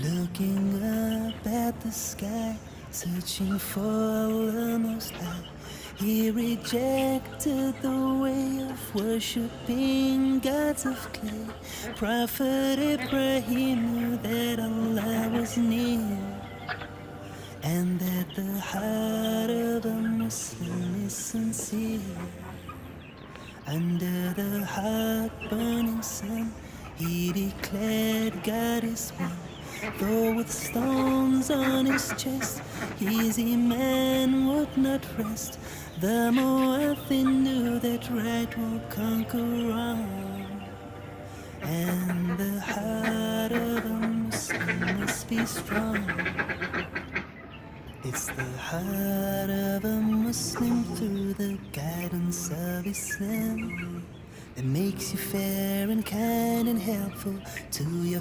Looking up at the sky, searching for the most high. He rejected the way of worshipping gods of clay. Prophet Ibrahim knew that Allah was near, and that the heart of a Muslim is sincere. Under the hot burning sun, he declared God is one. Though with stones on his chest, his iman would not rest. The Mu'adhin knew that right will conquer wrong, and the heart of a Muslim must be strong. It's the heart of a Muslim through the guidance of Islam that makes you fair and kind and helpful to your